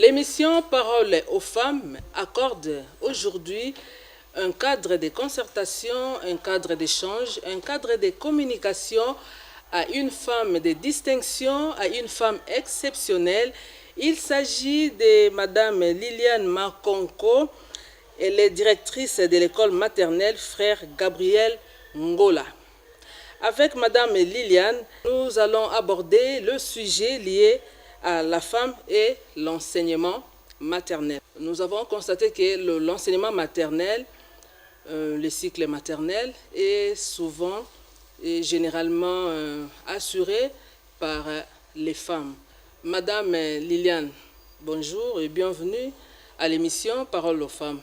L'émission Parole aux femmes accorde aujourd'hui un cadre de concertation, un cadre d'échange, un cadre de communication à une femme de distinction, à une femme exceptionnelle. Il s'agit de Madame Liliane Makonko. Elle est directrice de l'école maternelle Frère Gabriel Ngola. Avec Madame Liliane, nous allons aborder le sujet lié à la femme et l'enseignement maternel. Nous avons constaté que l'enseignement maternel, le cycle maternel, est souvent et généralement assuré par les femmes. Madame Liliane, bonjour et bienvenue à l'émission Parole aux femmes.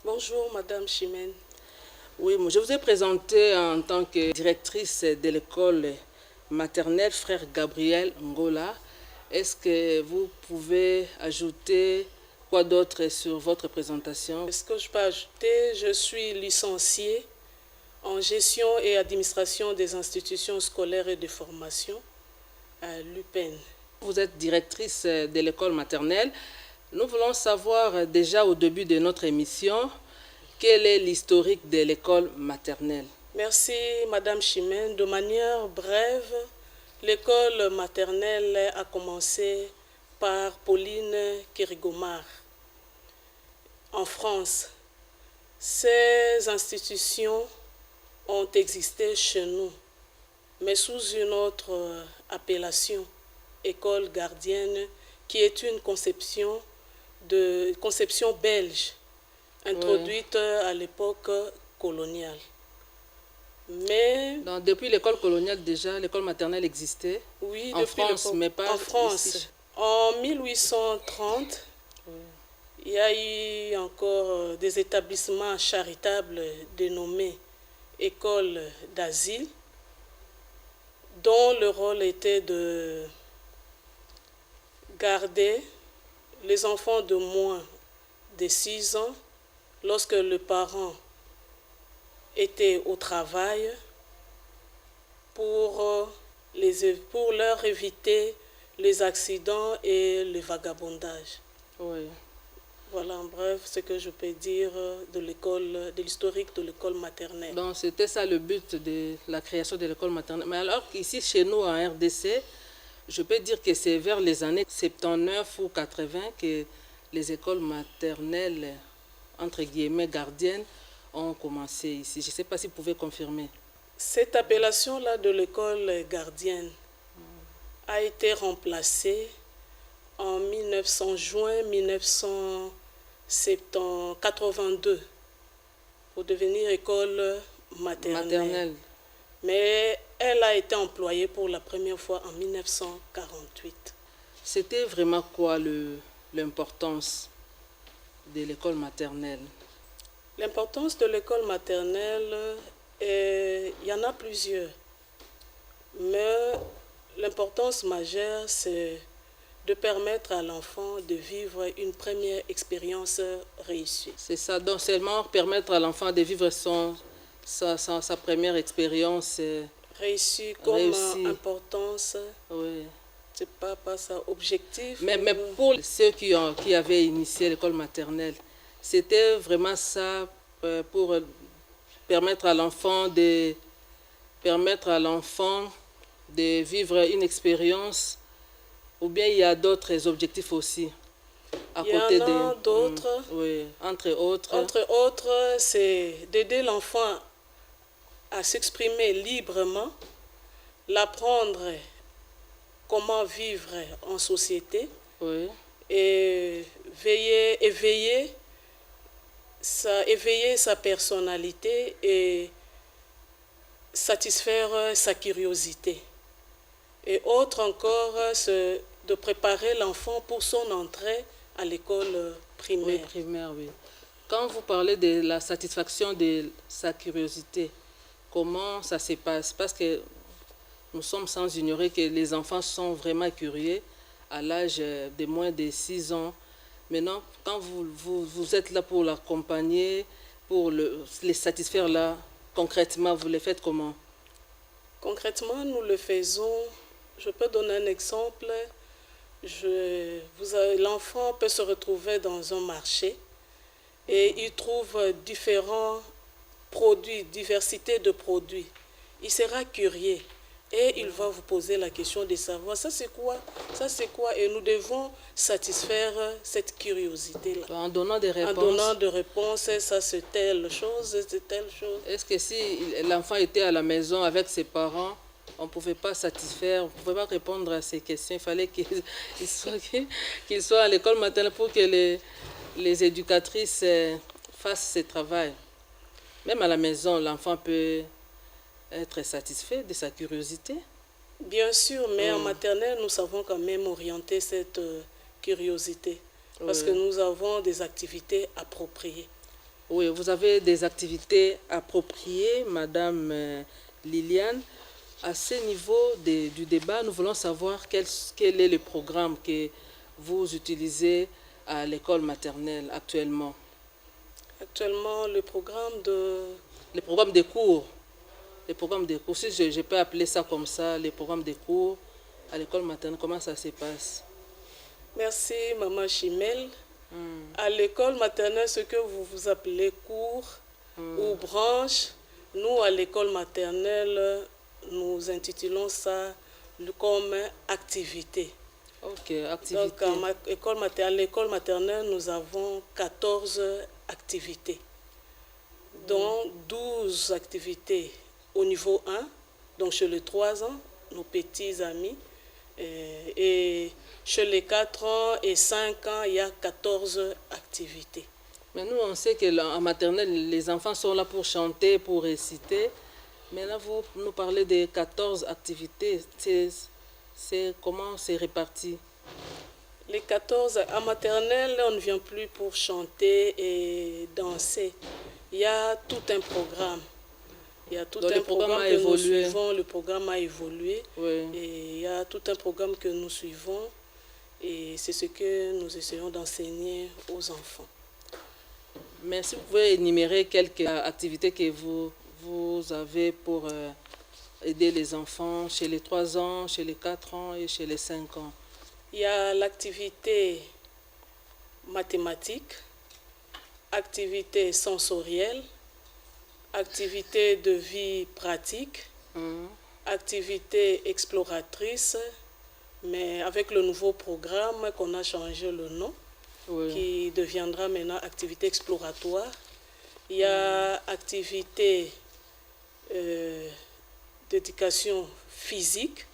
Bonjour Madame Chimène. Oui, je vous ai présenté en tant que directrice de l'école maternelle Frère Gabriel Ngola. Est-ce que vous pouvez ajouter quoi d'autre sur votre présentation? Est-ce que je peux ajouter? Je suis licenciée en gestion et administration des institutions scolaires et de formation à l'UPEN. Vous êtes directrice de l'école maternelle. Nous voulons savoir déjà au début de notre émission quel est l'historique de l'école maternelle. Merci Madame Chimène. De manière brève, l'école maternelle a commencé par Pauline Kérigomar en France. Ces institutions ont existé chez nous, mais sous une autre appellation, école gardienne, qui est une conception belge, introduite à l'époque coloniale. Mais donc, depuis l'école coloniale déjà, l'école maternelle existait? Oui, en France, mais pas en France. Ici. En 1830, il y a eu encore des établissements charitables dénommés écoles d'asile, dont le rôle était de garder les enfants de moins de 6 ans lorsque le parent était au travail pour leur éviter les accidents et le vagabondage. Oui. Voilà en bref ce que je peux dire de l'historique de l'école maternelle. Donc c'était ça le but de la création de l'école maternelle. Mais alors qu'ici chez nous en RDC, je peux dire que c'est vers les années 79 ou 80 que les écoles maternelles, entre guillemets, gardiennes, ont commencé ici. Je ne sais pas si vous pouvez confirmer. Cette appellation-là de l'école gardienne a été remplacée en juin 1982 pour devenir école maternelle. Mais elle a été employée pour la première fois en 1948. C'était vraiment quoi l'importance de l'école maternelle? L'importance de l'école maternelle, il y en a plusieurs. Mais l'importance majeure, c'est de permettre à l'enfant de vivre une première expérience réussie. C'est ça, donc seulement permettre à l'enfant de vivre sa première expérience réussie comme importance. Oui. C'est pas ça, objectif. Mais pour ceux qui avaient initié l'école maternelle, c'était vraiment ça pour permettre à l'enfant de vivre une expérience, ou bien il y a d'autres objectifs aussi à côté Il y en a d'autres. Oui, entre autres. Entre autres, c'est d'aider l'enfant à s'exprimer librement, l'apprendre comment vivre en société, oui, et éveiller sa personnalité et satisfaire sa curiosité. Et autre encore, c'est de préparer l'enfant pour son entrée à l'école primaire. Oui, primaire, oui. Quand vous parlez de la satisfaction de sa curiosité, comment ça se passe? Parce que nous sommes sans ignorer que les enfants sont vraiment curieux à l'âge de moins de 6 ans. Maintenant, quand vous êtes là pour l'accompagner, pour les satisfaire là, concrètement, vous le faites comment? Concrètement, nous le faisons, je peux donner un exemple. L'enfant peut se retrouver dans un marché et il trouve différents produits, diversité de produits. Il sera curieux et il va vous poser la question de savoir ça c'est quoi, et nous devons satisfaire cette curiosité-là. En donnant des réponses. En donnant des réponses, ça c'est telle chose, c'est telle chose. Est-ce que si l'enfant était à la maison avec ses parents, on ne pouvait pas satisfaire, on ne pouvait pas répondre à ces questions? Il fallait qu'il soit à l'école maternelle pour que les éducatrices fassent ce travail. Même à la maison, l'enfant peut être satisfait de sa curiosité. Bien sûr, mais en maternelle, nous savons quand même orienter cette curiosité. Parce que nous avons des activités appropriées. Oui, vous avez des activités appropriées, Madame Liliane. À ce niveau du débat, nous voulons savoir quel est le programme que vous utilisez à l'école maternelle actuellement. Actuellement, le programme de cours. Les programmes de cours, si je peux appeler ça comme ça, les programmes de cours à l'école maternelle, comment ça se passe? Merci, Maman Chimel. À l'école maternelle, ce que vous appelez cours ou branche, nous, à l'école maternelle, nous intitulons ça comme activité. Ok, activité. Donc, à l'école maternelle, nous avons 14 activités, dont 12 activités au niveau 1, donc chez les 3 ans, nos petits amis, et chez les 4 ans et 5 ans, il y a 14 activités. Mais nous, on sait qu'en maternelle, les enfants sont là pour chanter, pour réciter. Mais là, vous nous parlez de 14 activités. Comment c'est réparti? Les 14, en maternelle, on ne vient plus pour chanter et danser. Il y a tout un programme. Il y a tout un programme que nous suivons. Le programme a évolué. Oui. Et il y a tout un programme que nous suivons. Et c'est ce que nous essayons d'enseigner aux enfants. Mais si vous pouvez énumérer quelques activités que vous avez pour aider les enfants chez les 3 ans, chez les 4 ans et chez les 5 ans. Il y a l'activité mathématique, activité sensorielle, activité de vie pratique, activité exploratrice, mais avec le nouveau programme qu'on a changé le nom, qui deviendra maintenant activité exploratoire. Il y a activité d'éducation physique,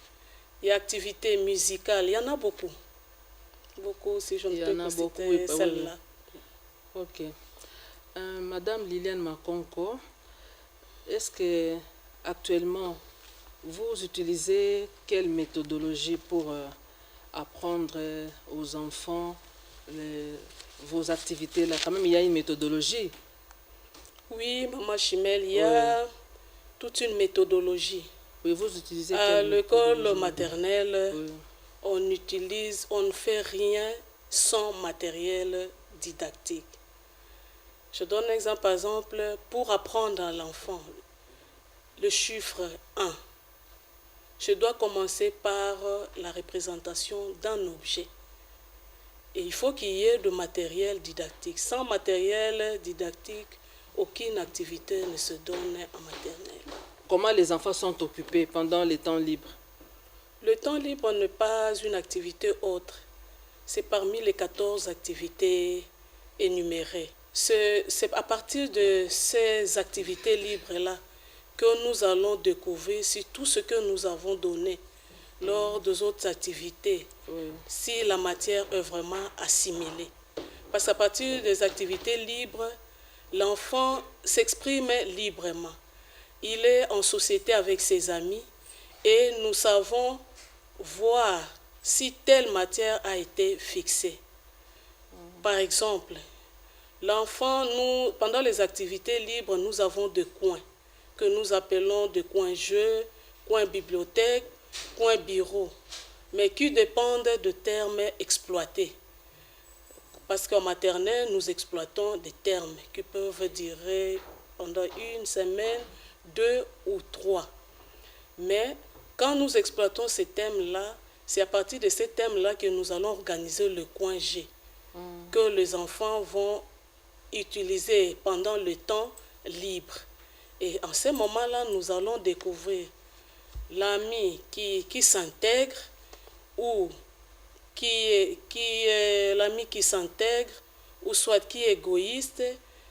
il y a activité musicale, il y en a beaucoup. Beaucoup, si je ne peux pas citer celle-là. Ok. Madame Liliane Makonko, est-ce que actuellement vous utilisez quelle méthodologie pour apprendre aux enfants vos activités là? Quand même, il y a une méthodologie. Oui, Maman Chimel, il y a toute une méthodologie. Oui, vous utilisez à l'école maternelle, on ne fait rien sans matériel didactique. Je donne un exemple, par exemple, pour apprendre à l'enfant le chiffre 1. Je dois commencer par la représentation d'un objet. Et il faut qu'il y ait de matériel didactique. Sans matériel didactique, aucune activité ne se donne en maternelle. Comment les enfants sont occupés pendant les temps libres? Le temps libre n'est pas une activité autre. C'est parmi les 14 activités énumérées. C'est à partir de ces activités libres-là que nous allons découvrir si tout ce que nous avons donné lors des autres activités, si la matière est vraiment assimilée. Parce qu'à partir des activités libres, l'enfant s'exprime librement. Il est en société avec ses amis et nous savons voir si telle matière a été fixée. Par exemple, l'enfant, pendant les activités libres, nous avons des coins que nous appelons des coins jeux, coins bibliothèque, coins bureau, mais qui dépendent de termes exploités. Parce qu'en maternelle, nous exploitons des termes qui peuvent durer pendant 1 semaine, 2 ou 3. Mais quand nous exploitons ces thèmes-là, C'est à partir de ces thèmes-là que nous allons organiser le coin G, que les enfants vont utiliser pendant le temps libre. Et en ce moment-là, nous allons découvrir l'ami qui s'intègre ou qui est l'ami qui s'intègre ou soit qui est égoïste,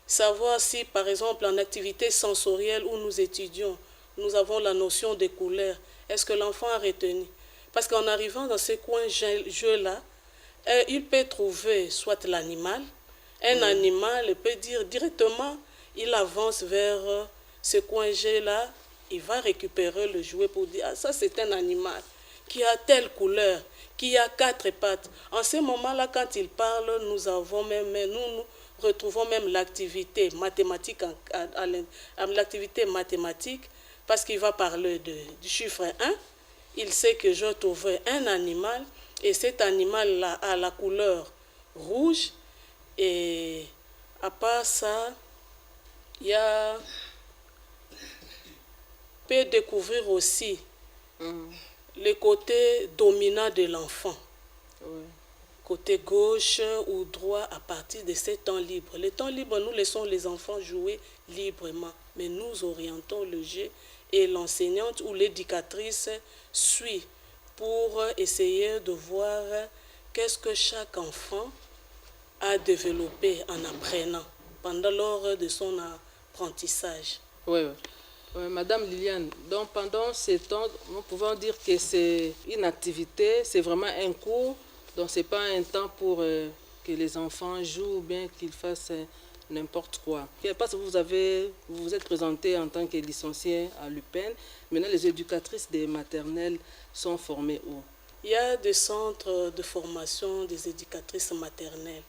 savoir si par exemple en activité sensorielle où nous étudions, nous avons la notion de couleur, est-ce que l'enfant a retenu? Parce qu'en arrivant dans ce coin jeu-là, il peut trouver soit l'animal, un animal, il peut dire directement, il avance vers ce coin jeu-là, il va récupérer le jouet pour dire, ah, ça c'est un animal qui a telle couleur, qui a 4 pattes. En ce moment-là, quand il parle, nous retrouvons même l'activité mathématique, l'activité mathématique, parce qu'il va parler du chiffre 1. Il sait que je trouverai un animal, et cet animal-là a la couleur rouge, et à part ça, il peut découvrir aussi le côté dominant de l'enfant. Côté gauche ou droit à partir de ces temps libres. Les temps libres, nous laissons les enfants jouer librement, mais nous orientons le jeu et l'enseignante ou l'éducatrice suit pour essayer de voir qu'est-ce que chaque enfant a développé en apprenant pendant lors de son apprentissage. Oui. Madame Liliane, donc pendant ces temps, nous pouvons dire que c'est une activité, c'est vraiment un cours, donc ce n'est pas un temps pour que les enfants jouent ou bien qu'ils fassent n'importe quoi. Parce que vous vous êtes présenté en tant que licencié à l'UPEN, maintenant les éducatrices des maternelles sont formées où? Il y a des centres de formation des éducatrices maternelles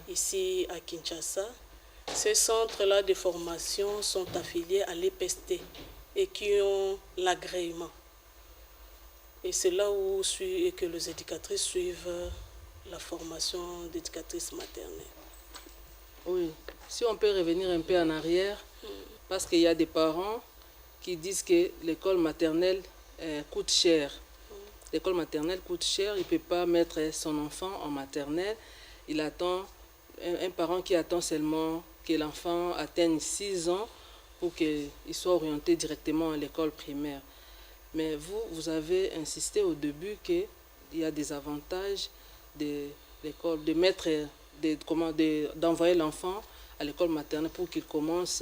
ici à Kinshasa. Ces centres-là de formation sont affiliés à l'EPST et qui ont l'agrément. Et c'est là où que les éducatrices suivent la formation d'éducatrices maternelles. Oui, si on peut revenir un peu en arrière, parce qu'il y a des parents qui disent que l'école maternelle coûte cher. L'école maternelle coûte cher, il ne peut pas mettre son enfant en maternelle. Il attend, un parent qui attend seulement que l'enfant atteigne 6 ans pour qu'il soit orienté directement à l'école primaire. Mais vous avez insisté au début qu'il y a des avantages de l'école, d'envoyer l'enfant à l'école maternelle pour qu'il commence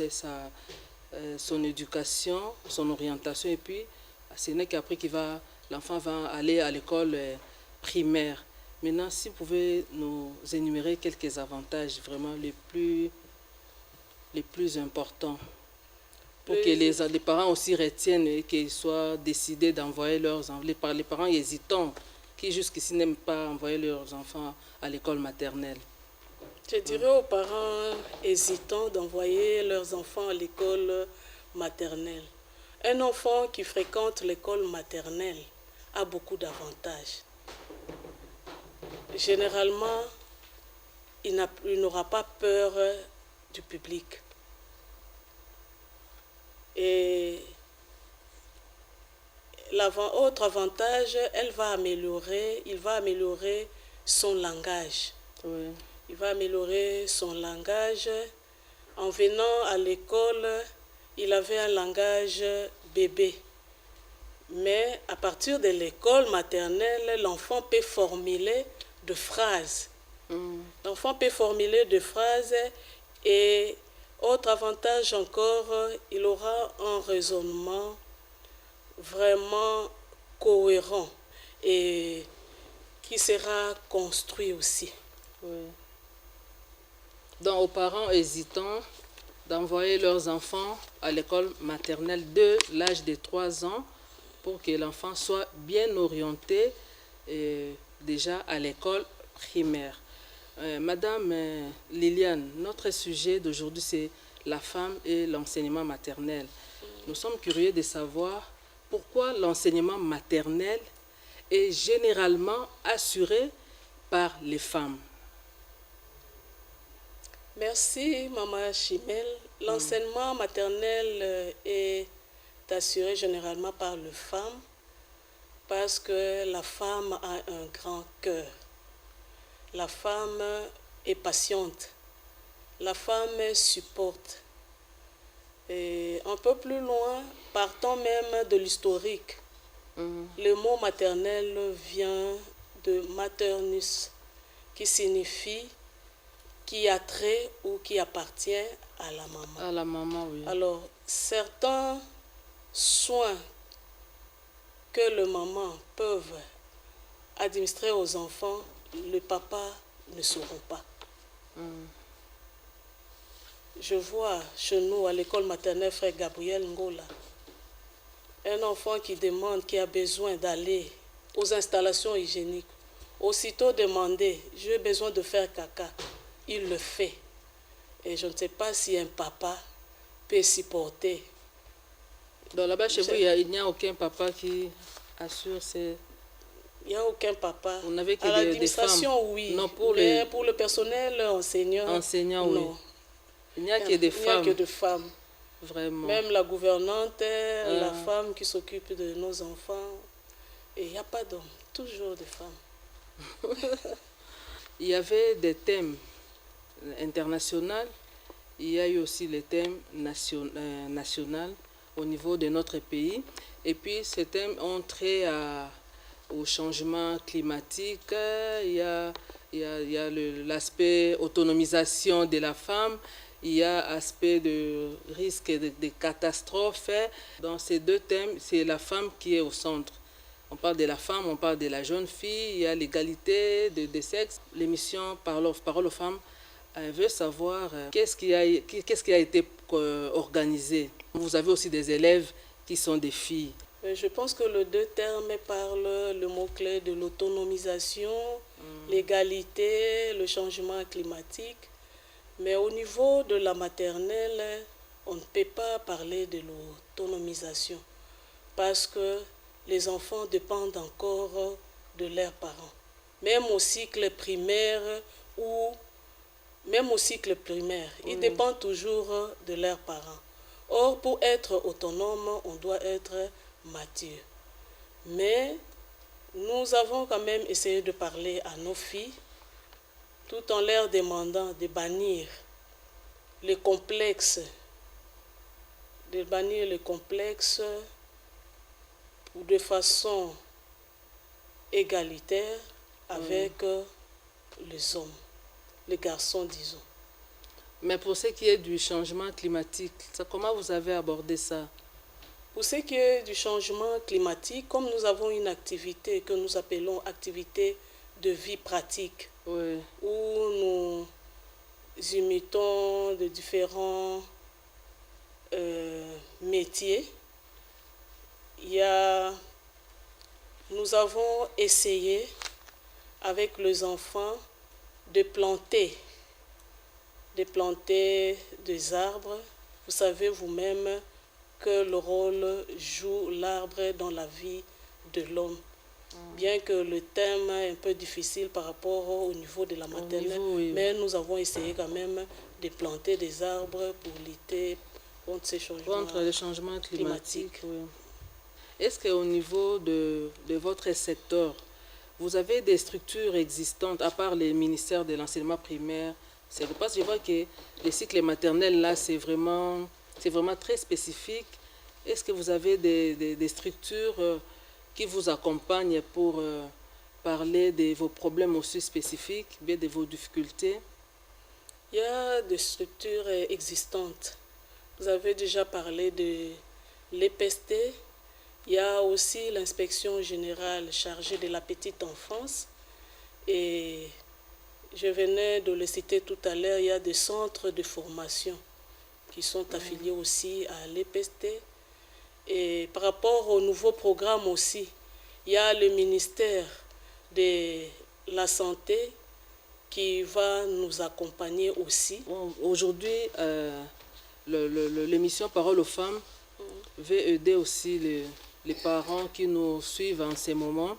son éducation, son orientation, et puis ce n'est qu'après l'enfant va aller à l'école primaire. Maintenant, si vous pouvez nous énumérer quelques avantages vraiment les plus importants pour que les parents aussi retiennent et qu'ils soient décidés d'envoyer leurs enfants, les parents hésitants qui jusqu'ici n'aiment pas envoyer leurs enfants à l'école maternelle. Je dirais aux parents hésitants d'envoyer leurs enfants à l'école maternelle. Un enfant qui fréquente l'école maternelle a beaucoup d'avantages. Généralement, il n'aura pas peur du public. Et autre avantage, il va améliorer son langage. Oui. Il va améliorer son langage. En venant à l'école, il avait un langage bébé. Mais à partir de l'école maternelle, l'enfant peut formuler de phrases. L'enfant peut formuler de phrases et autre avantage encore, il aura un raisonnement vraiment cohérent et qui sera construit aussi. Oui. Donc aux parents hésitants d'envoyer leurs enfants à l'école maternelle de l'âge de 3 ans pour que l'enfant soit bien orienté déjà à l'école primaire. Madame Liliane, notre sujet d'aujourd'hui c'est la femme et l'enseignement maternel. Nous sommes curieux de savoir pourquoi l'enseignement maternel est généralement assuré par les femmes. Merci, Maman Chimel. L'enseignement maternel est assuré généralement par les femmes parce que la femme a un grand cœur. La femme est patiente. La femme supporte. Et un peu plus loin, partant même de l'historique, le mot maternel vient de maternus, qui signifie qui a trait ou qui appartient à la maman. À la maman, oui. Alors, certains soins que les mamans peuvent administrer aux enfants, le papa ne sauront pas. Je vois chez nous, à l'école maternelle Frère Gabriel Ngola, un enfant qui demande, qui a besoin d'aller aux installations hygiéniques. Aussitôt demandé, j'ai besoin de faire caca, il le fait. Et je ne sais pas si un papa peut supporter. Donc là-bas, chez vous, il n'y a aucun papa qui assure ces... Il n'y a aucun papa. Vous n'avez que à des l'administration, femmes. oui. Non, mais pour le personnel enseignant, non. Oui. Il n'y a que des femmes. Il n'y a que des femmes. Vraiment. Même la gouvernante, la femme qui s'occupe de nos enfants. Et il n'y a pas d'hommes, toujours des femmes. Il y avait des thèmes internationaux, il y a eu aussi les thèmes nationaux au niveau de notre pays. Et puis ces thèmes ont trait au changement climatique, il y a l'aspect autonomisation de la femme, il y a l'aspect de risque de catastrophes. Dans ces deux thèmes, c'est la femme qui est au centre. On parle de la femme, on parle de la jeune fille, il y a l'égalité des sexes. L'émission Parole aux femmes veut savoir qu'est-ce qui a été organisé. Vous avez aussi des élèves qui sont des filles. Je pense que les deux termes parlent le mot-clé de l'autonomisation, l'égalité, le changement climatique. Mais au niveau de la maternelle, on ne peut pas parler de l'autonomisation parce que les enfants dépendent encore de leurs parents. Même au cycle primaire, ils dépendent toujours de leurs parents. Or, pour être autonome, on doit être mature. Mais nous avons quand même essayé de parler à nos filles, tout en leur demandant de bannir les complexes, de façon égalitaire avec les hommes, les garçons, disons. Mais pour ce qui est du changement climatique, comment vous avez abordé ça? Pour ce qui est du changement climatique, comme nous avons une activité que nous appelons activité de vie pratique, oui, où nous imitons de différents métiers, nous avons essayé avec les enfants de planter des arbres. Vous savez vous-même que le rôle joue l'arbre dans la vie de l'homme. Bien que le thème est un peu difficile par rapport au niveau de la maternelle, oui. Mais nous avons essayé quand même de planter des arbres pour lutter contre ces changements, contre les changements climatiques. Oui. Est-ce qu'au niveau de votre secteur, vous avez des structures existantes, à part les ministères de l'enseignement primaire? C'est parce que je vois que les cycles maternels, là, c'est vraiment très spécifique. Est-ce que vous avez des structures qui vous accompagnent pour parler de vos problèmes aussi spécifiques, bien de vos difficultés? Il y a des structures existantes. Vous avez déjà parlé de l'EPST. Il y a aussi l'inspection générale chargée de la petite enfance. Et je venais de le citer tout à l'heure, il y a des centres de formation qui sont affiliés aussi à l'EPST. Et par rapport au nouveau programme aussi, il y a le ministère de la Santé qui va nous accompagner aussi. Aujourd'hui, l'émission Parole aux femmes veut aider aussi les parents qui nous suivent en ces moments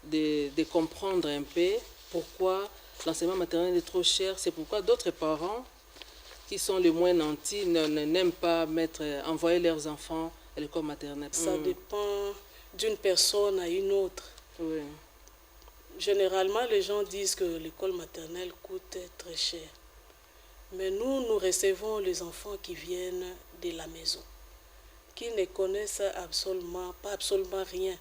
de comprendre un peu pourquoi l'enseignement maternel est trop cher. C'est pourquoi d'autres parents qui sont les moins nantis n'aiment pas envoyer leurs enfants à l'école maternelle. Ça dépend d'une personne à une autre. Oui. Généralement, les gens disent que l'école maternelle coûte très cher. Mais nous recevons les enfants qui viennent de la maison, qui ne connaissent pas absolument rien.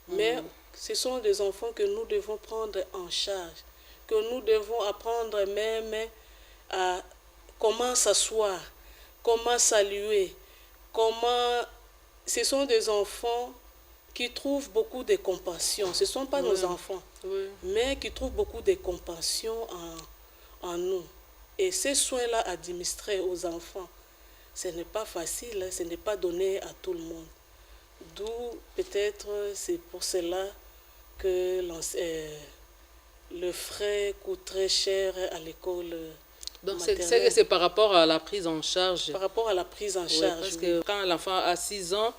Mais ce sont des enfants que nous devons prendre en charge, que nous devons apprendre même à comment s'asseoir, comment saluer, Ce sont des enfants qui trouvent beaucoup de compassion. Ce ne sont pas nos enfants, mais qui trouvent beaucoup de compassion en nous. Et ces soins-là administrés aux enfants, ce n'est pas facile, ce n'est pas donné à tout le monde. D'où peut-être c'est pour cela que le frais coûte très cher à l'école. Donc c'est par rapport à la prise en charge. Par rapport à la prise en charge. Parce que quand l'enfant a 6 ans,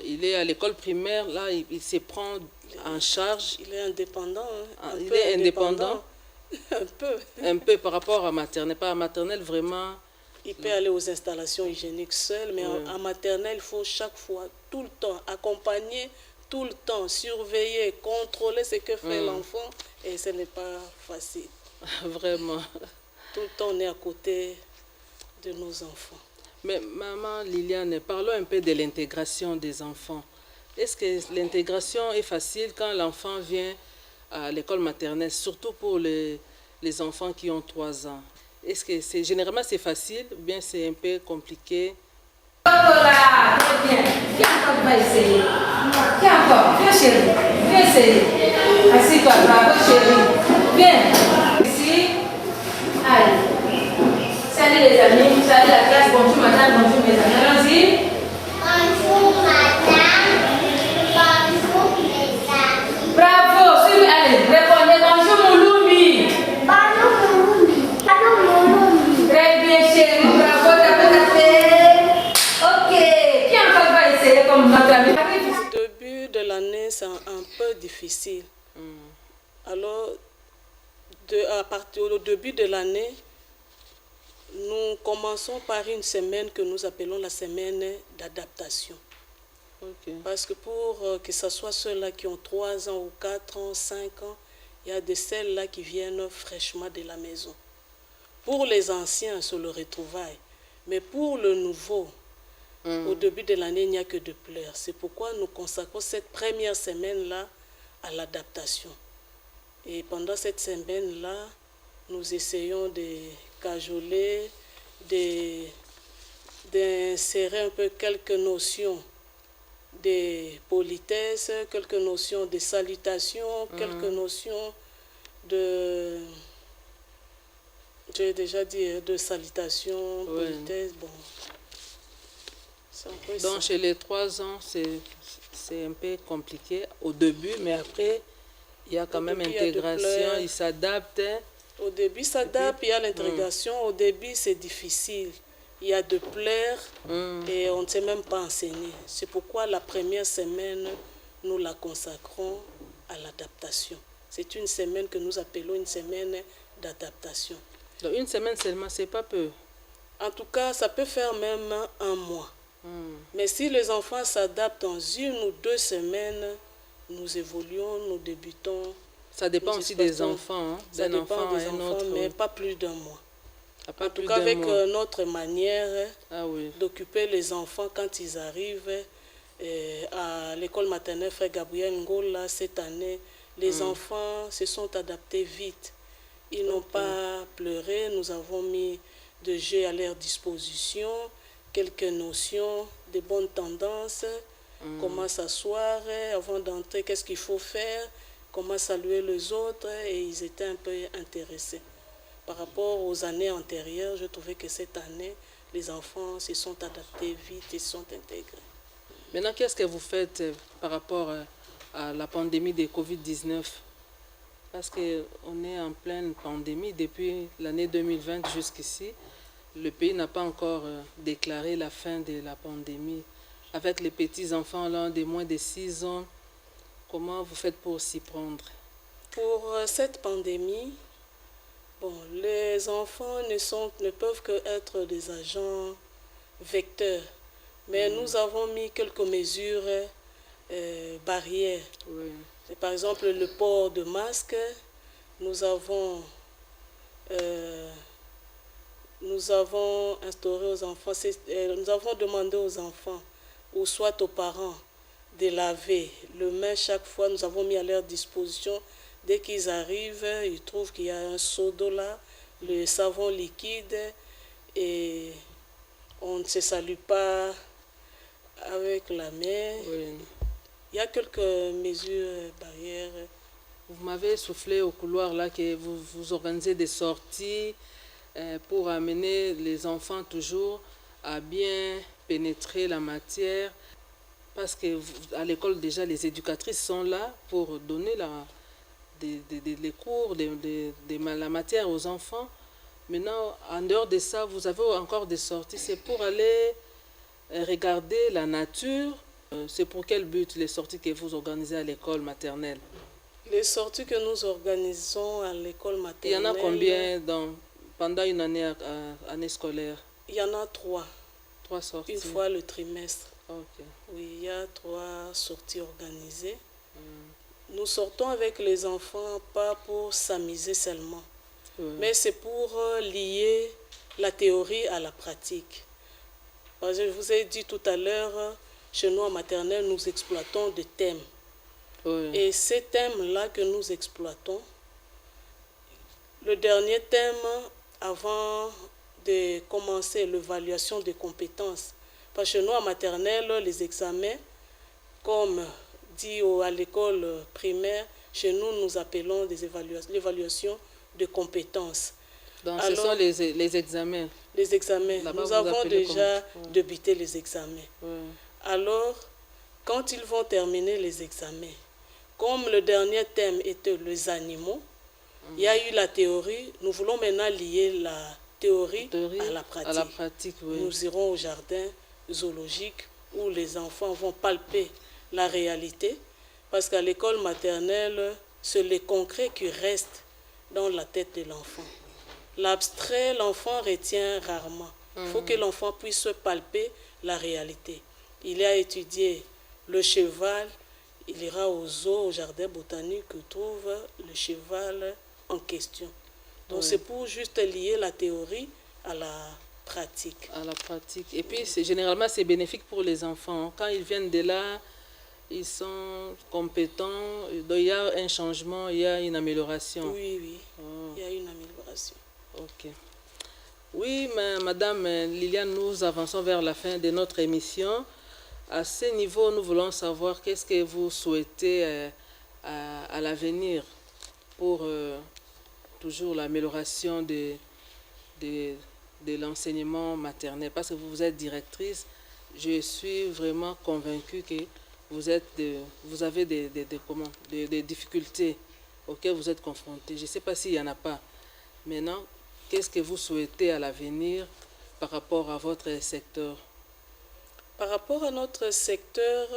il est à l'école primaire, là il se prend en charge. Il est indépendant. Il est indépendant. Un peu. Un peu par rapport à maternelle. Pas à maternelle, vraiment. Il peut aller aux installations hygiéniques seul, mais en maternelle, il faut chaque fois, tout le temps, accompagner, tout le temps, surveiller, contrôler ce que fait l'enfant. Et ce n'est pas facile. Vraiment. Tout le temps, on est à côté de nos enfants. Mais maman Liliane, parlons un peu de l'intégration des enfants. Est-ce que l'intégration est facile quand l'enfant vient à l'école maternelle, surtout pour les enfants qui ont 3 ans? Est-ce que généralement c'est facile ou bien c'est un peu compliqué? Voilà, très bien. Qui encore va essayer? Qui encore? Viens chérie, viens essayer. Assis-toi, bravo chérie. Viens. Ici. Allez. Salut les amis, salut la classe, bonjour madame, bonjour mes amis. Allons-y. Bonjour madame, bonjour mes amis. Bravo, suivez, allez, répondez bonjour Mouloumi. Bonjour Mouloumi. Bonjour Mouloumi. Très bien chérie, bravo, tapez. Ok, qui encore va essayer comme notre ami? Le début de l'année, c'est un peu difficile. Alors, à partir du début de l'année, nous commençons par une semaine que nous appelons la semaine d'adaptation. Parce que pour que ce soit ceux-là qui ont 3 ans ou 4 ans, 5 ans, il y a de celles-là qui viennent fraîchement de la maison. Pour les anciens, c'est le retrouvail. Mais pour le nouveau, au début de l'année, il n'y a que de pleurs. C'est pourquoi nous consacrons cette première semaine-là à l'adaptation. Et pendant cette semaine-là, nous essayons de cajoler, d'insérer un peu quelques notions de politesse, quelques notions de salutation, quelques notions de... J'ai déjà dit de salutation, politesse, bon. Donc chez les 3 ans, c'est un peu compliqué au début, mais après, il y a quand même intégration, ils s'adaptent. Au début, il s'adapte, il y a l'intégration. Au début, c'est difficile. Il y a de pleurs et on ne sait même pas enseigner. C'est pourquoi la première semaine, nous la consacrons à l'adaptation. C'est une semaine que nous appelons une semaine d'adaptation. Donc une semaine seulement, c'est pas peu. En tout cas, ça peut faire même 1 mois. Mais si les enfants s'adaptent en 1 ou 2 semaines, nous évoluons, nous débutons. Ça dépend aussi des enfants, ça dépend des enfants, mais pas plus d'1 mois. En tout cas, avec notre manière d'occuper les enfants quand ils arrivent à l'école maternelle Frère Gabriel Ngola cette année, les enfants se sont adaptés vite. Ils n'ont pas pleuré, nous avons mis de jeux à leur disposition, quelques notions, de bonnes tendances, comment s'asseoir avant d'entrer, qu'est-ce qu'il faut faire, comment saluer les autres, et ils étaient un peu intéressés. Par rapport aux années antérieures, je trouvais que cette année, les enfants se sont adaptés vite et se sont intégrés. Maintenant, qu'est-ce que vous faites par rapport à la pandémie de Covid-19? Parce qu'on est en pleine pandémie depuis l'année 2020 jusqu'ici. Le pays n'a pas encore déclaré la fin de la pandémie. Avec les petits-enfants là, de moins de 6 ans, comment vous faites pour s'y prendre? Pour cette pandémie, les enfants ne peuvent qu'être des agents vecteurs. Mais nous avons mis quelques mesures barrières. Oui. Et par exemple, le port de masque, nous avons instauré aux enfants, nous avons demandé aux enfants, ou soit aux parents, de laver le main chaque fois. Nous avons mis à leur disposition, dès qu'ils arrivent, ils trouvent qu'il y a un seau d'eau là, le savon liquide, et on ne se salue pas avec la main. Oui. Il y a quelques mesures barrières. Vous m'avez soufflé au couloir là que vous organisez des sorties pour amener les enfants toujours à bien pénétrer la matière. Parce qu'à l'école, déjà, les éducatrices sont là pour donner les cours, la matière aux enfants. Maintenant, en dehors de ça, vous avez encore des sorties. C'est pour aller regarder la nature. C'est pour quel but les sorties que vous organisez à l'école maternelle? Les sorties que nous organisons à l'école maternelle... Il y en a combien pendant une année scolaire? Il y en a 3. 3 sorties. Une fois le trimestre. Ok. Oui, il y a 3 sorties organisées. Nous sortons avec les enfants, pas pour s'amuser seulement, mais c'est pour lier la théorie à la pratique. Parce que je vous ai dit tout à l'heure, chez nous en maternelle, nous exploitons des thèmes. Et ces thèmes-là que nous exploitons, le dernier thème, avant de commencer l'évaluation des compétences, parce que chez nous en maternelle, les examens, comme dit à l'école primaire, chez nous, nous appelons l'évaluation de compétences. Donc, alors, ce sont les examens. Les examens. Nous avons déjà débuté les examens. Alors, quand ils vont terminer les examens, comme le dernier thème était les animaux, il y a eu la théorie. Nous voulons maintenant lier la théorie à la pratique. À la pratique, oui. Nous irons au jardin zoologique où les enfants vont palper la réalité. Parce qu'à l'école maternelle, c'est le concret qui reste dans la tête de l'enfant. L'abstrait, l'enfant retient rarement. Il faut que l'enfant puisse palper la réalité. Il a étudié le cheval, il ira au zoo, au jardin botanique, il trouve le cheval en question. Donc c'est pour juste lier la théorie à la pratique. À la pratique. Et puis généralement c'est bénéfique pour les enfants. Quand ils viennent de là, ils sont compétents, donc il y a un changement, il y a une amélioration. Oui, oui, il y a une amélioration. Ok. Oui, Madame Liliane, nous avançons vers la fin de notre émission. À ce niveau, nous voulons savoir qu'est-ce que vous souhaitez à l'avenir pour toujours l'amélioration de l'enseignement maternel. Parce que vous êtes directrice, je suis vraiment convaincue que vous avez des difficultés auxquelles vous êtes confrontés. Je ne sais pas s'il n'y en a pas. Maintenant, qu'est-ce que vous souhaitez à l'avenir par rapport à votre secteur? Par rapport à notre secteur,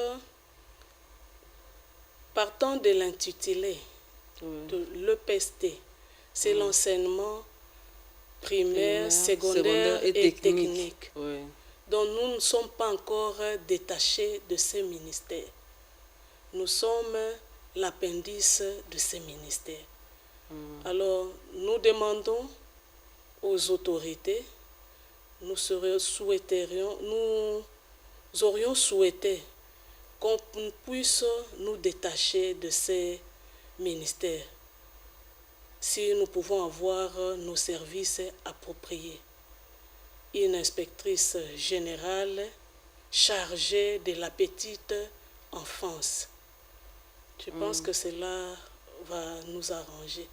partant de l'intitulé de l'EPST, c'est l'enseignement primaire, secondaire et technique. Oui. Donc nous ne sommes pas encore détachés de ces ministères. Nous sommes l'appendice de ces ministères. Alors nous demandons aux autorités, nous aurions souhaité qu'on puisse nous détacher de ces ministères si nous pouvons avoir nos services appropriés. Une inspectrice générale chargée de la petite enfance. Je pense que cela va nous arranger.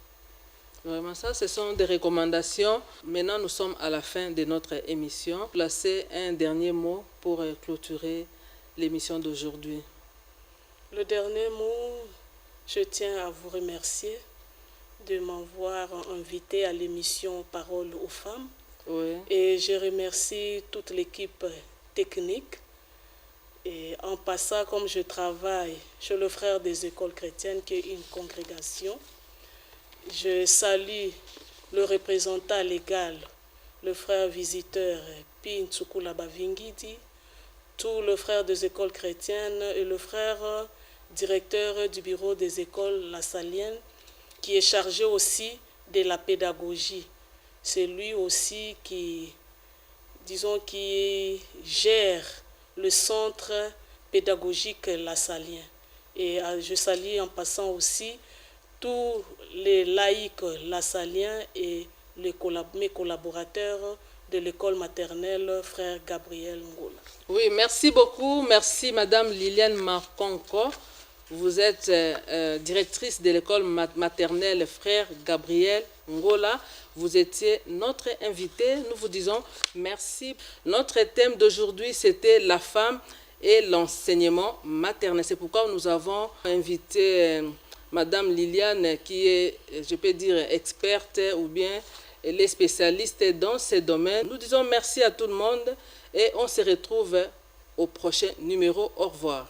Vraiment, ça, ce sont des recommandations. Maintenant, nous sommes à la fin de notre émission. Placez un dernier mot pour clôturer l'émission d'aujourd'hui. Le dernier mot, je tiens à vous remercier de m'avoir invité à l'émission Parole aux femmes. Oui. Et je remercie toute l'équipe technique. Et en passant, comme je travaille chez le Frère des écoles chrétiennes, qui est une congrégation, je salue le représentant légal, le frère visiteur Pintsukula Bavingidi, tous les frères des écoles chrétiennes et le frère directeur du bureau des écoles lasalliennes, qui est chargé aussi de la pédagogie. C'est lui aussi qui, disons, qui gère le centre pédagogique lasallien. Et je salue en passant aussi tous les laïcs lassalliens et mes collaborateurs de l'école maternelle Frère Gabriel Ngola. Oui, merci beaucoup. Merci Madame Liliane Marconco. Vous êtes directrice de l'école maternelle Frère Gabriel Ngola. Vous étiez notre invitée. Nous vous disons merci. Notre thème d'aujourd'hui, c'était la femme et l'enseignement maternel. C'est pourquoi nous avons invité Madame Liliane, qui est, je peux dire, experte ou bien elle est spécialiste dans ce domaine. Nous disons merci à tout le monde et on se retrouve au prochain numéro. Au revoir.